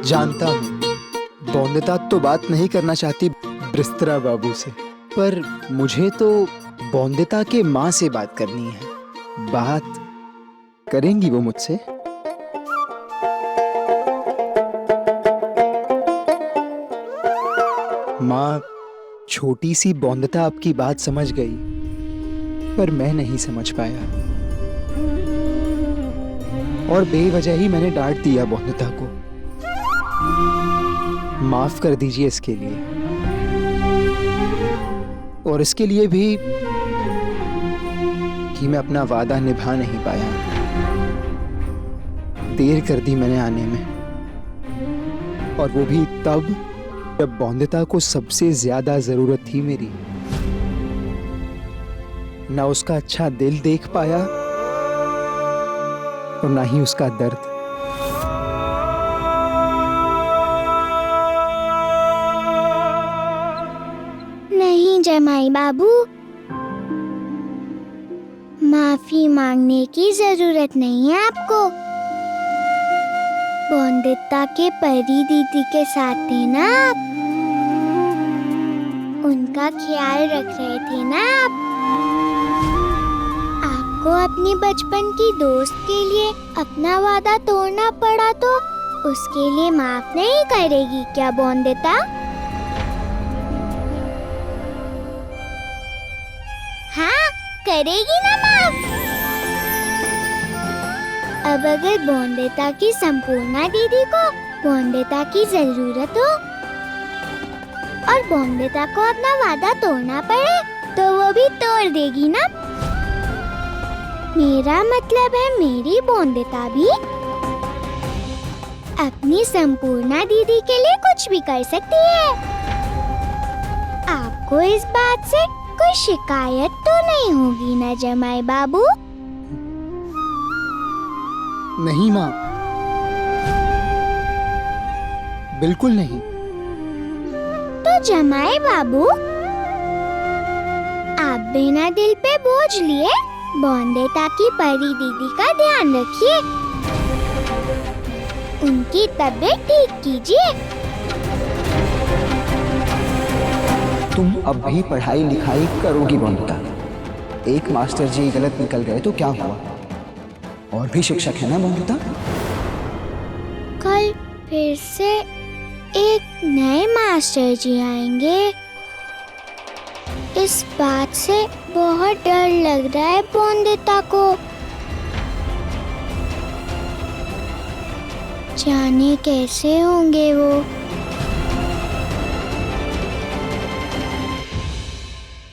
जानता हूँ बौंदता तो बात नहीं करना चाहती ब्रिस्त्रा बाबू से, पर मुझे तो बौंदता के माँ से बात करनी है। बात करेंगी वो मुझसे? माँ, छोटी सी बौंदता आपकी बात समझ गई, पर मैं नहीं समझ पाया और बेवजह ही मैंने डांट दिया बौंदता को। माफ कर दीजिए इसके लिए, और इसके लिए भी कि मैं अपना वादा निभा नहीं पाया। देर कर दी मैंने आने में, और वो भी तब जब बौंदता को सबसे ज्यादा जरूरत थी मेरी। ना उसका अच्छा दिल देख पाया और ना ही उसका दर्द। नहीं जमाई बाबू, माफी मांगने की जरूरत नहीं है आपको। बौंदता के परी दीदी के साथ थे ना आप, उनका ख्याल रख रहे थे ना आप। आपको अपनी बचपन की दोस्त के लिए अपना वादा तोड़ना पड़ा तो उसके लिए माफ नहीं करेगी क्या बौंदता? हाँ, करेगी ना माफ। अब अगर बौंदता की संपूर्णा दीदी को बौंदता की जरूरत हो और बौंदता को अपना वादा तोड़ना पड़े तो वो भी तोड़ देगी ना। मेरा मतलब है मेरी बौंदता भी अपनी संपूर्णा दीदी के लिए कुछ भी कर सकती है। आपको इस बात से कोई शिकायत तो नहीं होगी ना जमाई बाबू? नहीं माँ, बिल्कुल नहीं। तो जमाई बाबू, आप बिना दिल पे बोझ लिए बौंदता की परी दीदी का ध्यान रखिए, उनकी तबीयत ठीक कीजिए। तुम अब भी पढ़ाई लिखाई करोगी बौंदता। एक मास्टर जी गलत निकल गए तो क्या हुआ? और भी शिक्षक है ना बौंदता। कल फिर से एक नए मास्टर जी आएंगे। इस बात से बहुत डर लग रहा है बौंदता को। जाने कैसे होंगे वो।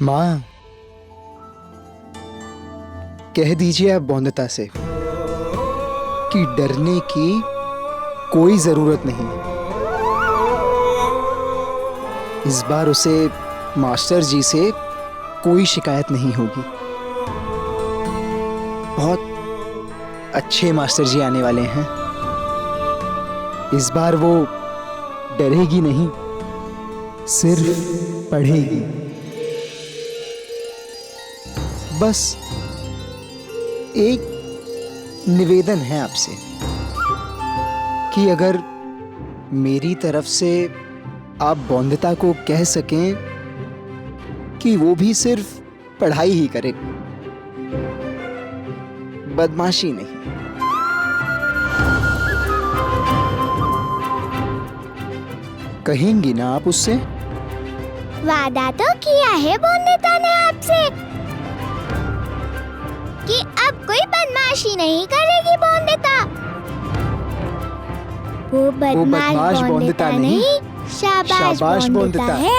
माँ, कह दीजिए आप बौंदता से कि डरने की कोई जरूरत नहीं। इस बार उसे मास्टर जी से कोई शिकायत नहीं होगी। बहुत अच्छे मास्टर जी आने वाले हैं। इस बार वो डरेगी नहीं, सिर्फ पढ़ेगी। बस एक निवेदन है आपसे कि अगर मेरी तरफ से आप बौंदता को कह सकें कि वो भी सिर्फ पढ़ाई ही करे, बदमाशी नहीं। कहेंगी ना आप उससे? वादा तो किया है बौंदता ने आपसे कि अब कोई बदमाशी नहीं करेगी बौंदता। वो बदमाश बौंदता नहीं, शाबाश बौंदता है।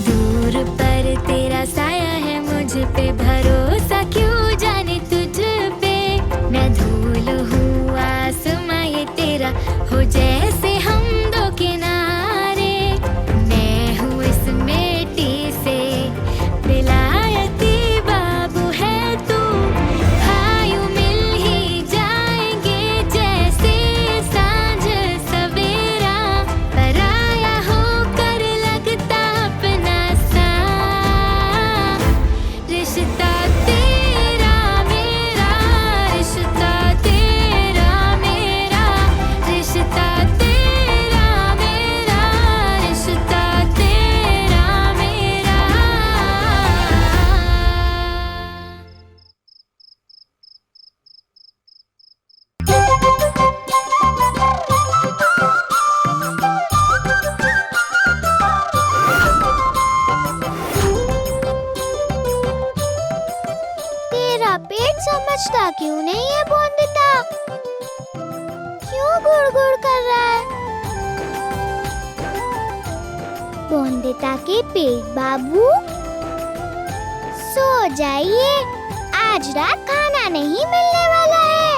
दूर पर तेरा साया है, मुझ पे भरोसा क्यों जाने तुझ पे। मैं धूल हूँ आसमां ये तेरा हो जैसे हम दो किनारे। मैं हूँ इस मिट्टी से विलायती बाबू है तू। आयु मिल ही जाएंगे जैसे बोंदेता के पेट बाबू, सो जाइए, आज रात खाना नहीं मिलने वाला है।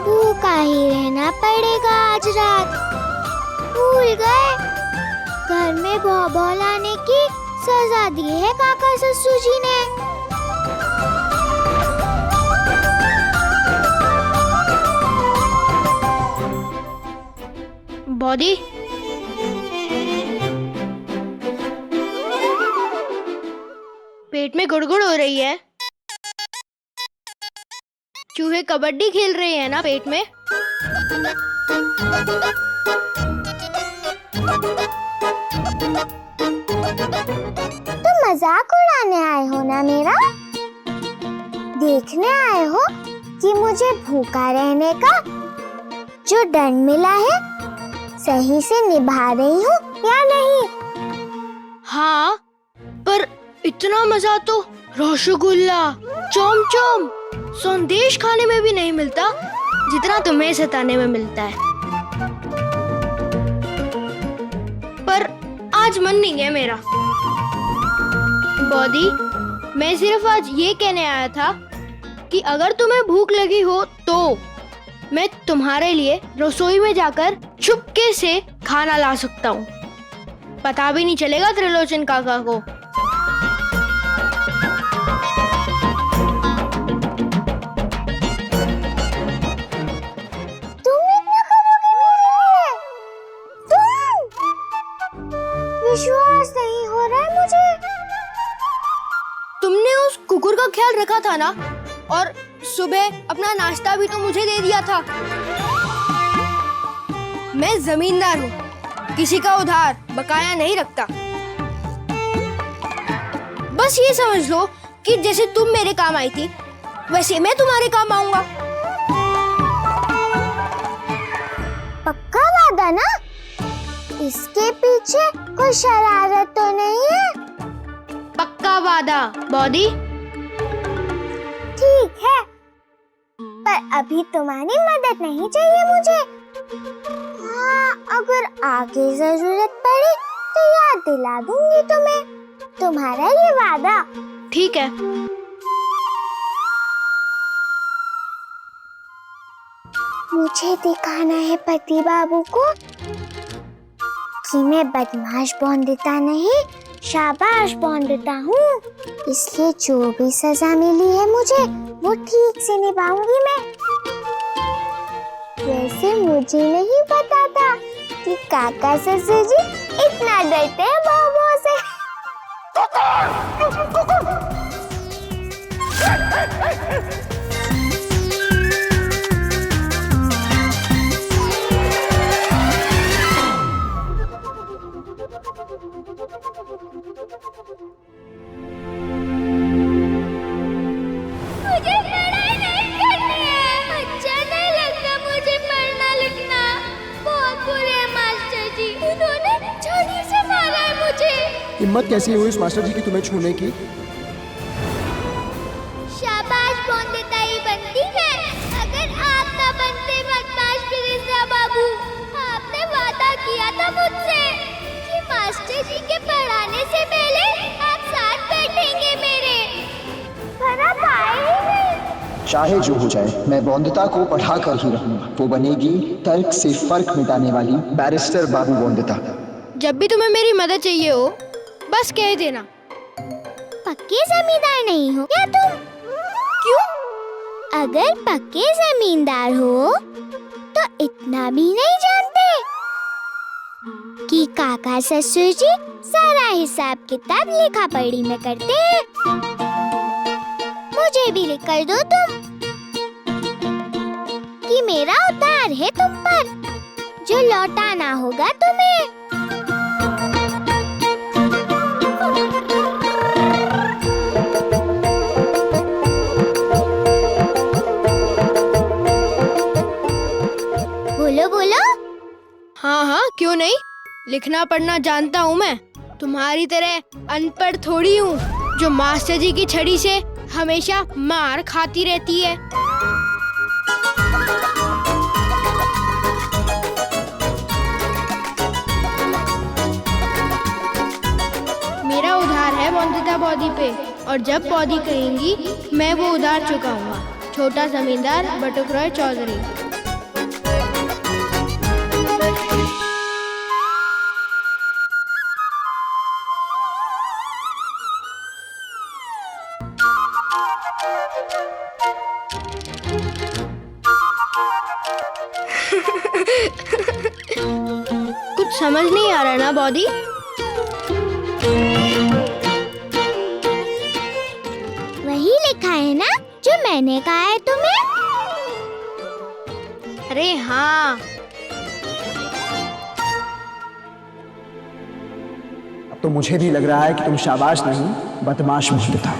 भूखा ही रहना पड़ेगा आज रात। भूल गए, घर में भौ लाने की सजा दी है काका ससुर जी ने। बॉडी, पेट में गुड़गुड़ हो रही है। चूहे कबड्डी खेल रहे हैं ना पेट में। तुम मजाक उड़ाने आए हो ना मेरा? देखने आए हो कि मुझे भूखा रहने का जो दंड मिला है सही से निभा रही हूँ या नहीं? हाँ, पर इतना मजा तो रसगुल्ला, चोम-चोम, संदेश खाने में भी नहीं मिलता जितना तुम्हें सताने में मिलता है। पर आज मन नहीं है मेरा। बॉडी, मैं सिर्फ आज ये कहने आया था कि अगर तुम्हें भूख लगी हो तो मैं तुम्हारे लिए रसोई में जाकर चुपके से खाना ला सकता हूँ। पता भी नहीं चलेगा त्रिलोचन काका को। तुम इतना करोगे मेरे लिए? विश्वास नहीं हो रहा है मुझे। तुमने उस कुकुर का ख्याल रखा था ना, और सुबह अपना नाश्ता भी तो मुझे दे दिया था। मैं जमींदार हूँ, किसी का उधार बकाया नहीं रखता। बस ये समझ लो कि जैसे तुम मेरे काम आई थी वैसे मैं तुम्हारे काम आऊंगा। पक्का वादा ना? इसके पीछे कोई शरारत तो नहीं है? पक्का वादा बॉडी। ठीक है, पर अभी तुम्हारी मदद नहीं चाहिए मुझे। हाँ, अगर आगे जरूरत पड़ी तो याद दिला दूंगी तुम्हें। तुम्हारा ये वादा? ठीक है। मुझे दिखाना है पति बाबू को कि मैं बदमाश बोंदेता नहीं, शाबाश बोंदेता हूँ। इसलिए जो भी सजा मिली है मुझे वो ठीक से निभाऊंगी मैं। वैसे मुझे नहीं पता था कि काका ससुर जी इतना डरते हैं बहू से। मुझे पढ़ाई नहीं करनी है। अच्छा नहीं लगता मुझे पढ़ना लिखना। बहुत बुरे हैं मास्टर जी, उन्होंने छड़ी से मारा है मुझे। हिम्मत कैसी हुई उस मास्टर जी की तुम्हें छूने की? शाबाश बोंदेता ही बनती है। अगर आप ना बनते बदमाश फिरिज़ा बाबू। आपने वादा किया था मुझसे कि मास्टर जी के पढ़ाने से पहले आप साथ बैठेंगे मेरे, पर आप आए ही नहीं। चाहे जो हो जाए, मैं बोंदेता को पढ़ा कर ही रहूंगा। वो बनेगी तर्क से फर्क मिटाने वाली बैरिस्टर बाबू बोंदेता। जब भी तुम्हें मेरी मदद चाहिए हो बस कह देना। पक्के जमींदार नहीं हो क्या तुम? क्यों? अगर पक्के जमींदार हो तो इतना भी नहीं जानते कि काका ससुर जी सारा हिसाब किताब लिखा पढ़ी में करते हैं। मुझे भी लिख कर दो तुम कि मेरा उधार है तुम पर, जो लौटाना होगा तुम्हें। बोलो बोलो। हाँ हाँ, क्यों नहीं, लिखना पढ़ना जानता हूँ मैं। तुम्हारी तरह अनपढ़ थोड़ी हूँ जो मास्टर जी की छड़ी से हमेशा मार खाती रहती है। पौधी पे, और जब पौधी कहेंगी मैं वो उधार चुकाऊंगा। छोटा जमींदार बटुक रॉय चौधरी। कुछ समझ नहीं आ रहा ना बॉडी? वही लिखा है ना जो मैंने कहा है तुम्हें? अरे हाँ। अब तो मुझे भी लग रहा है कि तुम शाबाश नहीं बदमाश मोहित था।